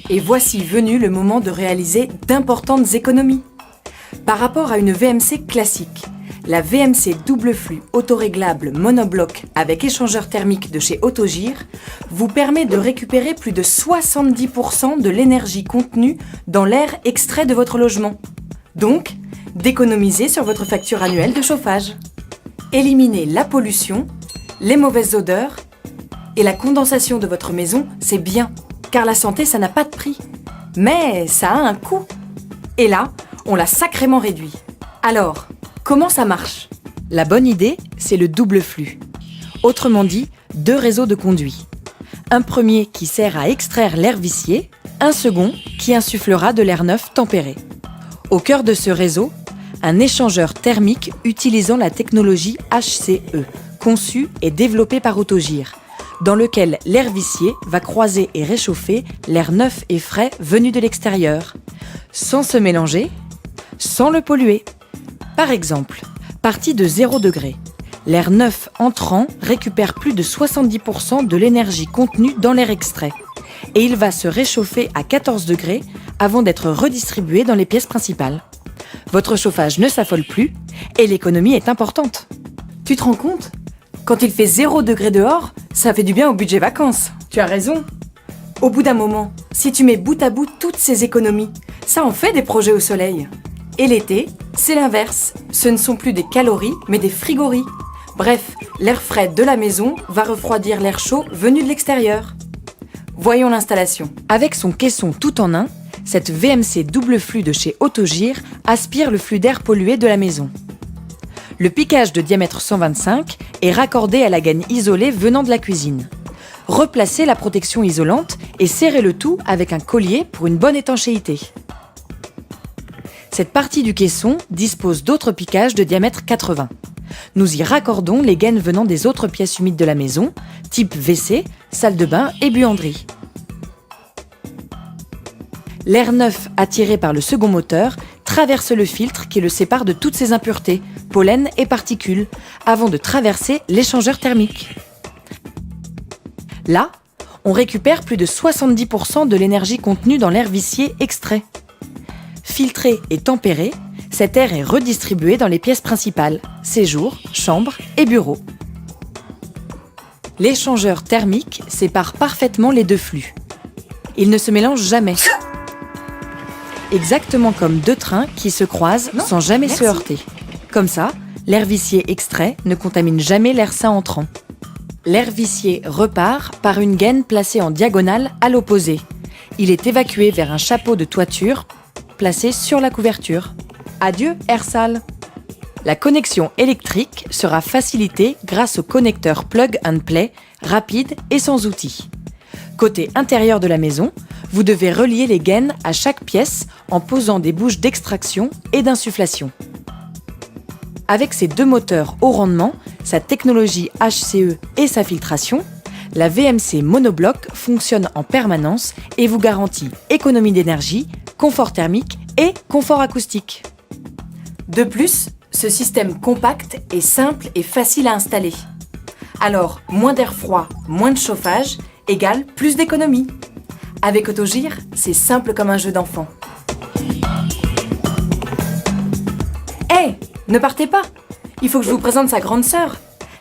Et voici venu le moment de réaliser d'importantes économies. Par rapport à une VMC classique, la VMC double flux autoréglable monobloc avec échangeur thermique de chez Autogire vous permet de récupérer plus de 70% de l'énergie contenue dans l'air extrait de votre logement. Donc, d'économiser sur votre facture annuelle de chauffage. Éliminer la pollution, les mauvaises odeurs et la condensation de votre maison, c'est bien, car la santé, ça n'a pas de prix. Mais ça a un coût. Et là, on l'a sacrément réduit. Alors, comment ça marche ? La bonne idée, c'est le double flux. Autrement dit, 2 réseaux de conduits. Un premier qui sert à extraire l'air vicié, un second qui insufflera de l'air neuf tempéré. Au cœur de ce réseau, un échangeur thermique utilisant la technologie HCE, conçue et développée par Autogire, dans lequel l'air vicié va croiser et réchauffer l'air neuf et frais venu de l'extérieur, sans se mélanger, sans le polluer. Par exemple, parti de 0 degré, l'air neuf entrant récupère plus de 70% de l'énergie contenue dans l'air extrait et il va se réchauffer à 14 degrés avant d'être redistribué dans les pièces principales. Votre chauffage ne s'affole plus et l'économie est importante. Tu te rends compte ? Quand il fait 0 degré dehors, ça fait du bien au budget vacances. Tu as raison. Au bout d'un moment, si tu mets bout à bout toutes ces économies, ça en fait des projets au soleil. Et l'été, c'est l'inverse. Ce ne sont plus des calories, mais des frigories. Bref, l'air frais de la maison va refroidir l'air chaud venu de l'extérieur. Voyons l'installation. Avec son caisson tout en un, cette VMC double flux de chez Autogire aspire le flux d'air pollué de la maison. Le piquage de diamètre 125 est raccordé à la gaine isolée venant de la cuisine. Replacez la protection isolante et serrez le tout avec un collier pour une bonne étanchéité. Cette partie du caisson dispose d'autres piquages de diamètre 80. Nous y raccordons les gaines venant des autres pièces humides de la maison, type WC, salle de bain et buanderie. L'air neuf attiré par le second moteur traverse le filtre qui le sépare de toutes ses impuretés, pollen et particules, avant de traverser l'échangeur thermique. Là, on récupère plus de 70% de l'énergie contenue dans l'air vicié extrait. Filtré et tempéré, cet air est redistribué dans les pièces principales, séjour, chambre et bureau. L'échangeur thermique sépare parfaitement les 2 flux. Ils ne se mélangent jamais. Exactement comme 2 trains qui se croisent sans jamais se heurter. Comme ça, l'air vicié extrait ne contamine jamais l'air sain entrant. L'air vicié repart par une gaine placée en diagonale à l'opposé. Il est évacué vers un chapeau de toiture placé sur la couverture. Adieu, air sale. La connexion électrique sera facilitée grâce au connecteur plug and play, rapide et sans outils. Côté intérieur de la maison, vous devez relier les gaines à chaque pièce en posant des bouches d'extraction et d'insufflation. Avec ses 2 moteurs haut rendement, sa technologie HCE et sa filtration, la VMC monobloc fonctionne en permanence et vous garantit économie d'énergie, confort thermique et confort acoustique. De plus, ce système compact est simple et facile à installer. Alors, moins d'air froid, moins de chauffage, égale plus d'économie. Avec Autogire, c'est simple comme un jeu d'enfant. Hé, ne partez pas! Il faut que je vous présente sa grande sœur,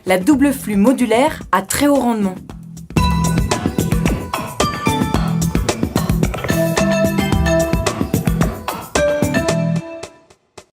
la double flux modulaire à très haut rendement.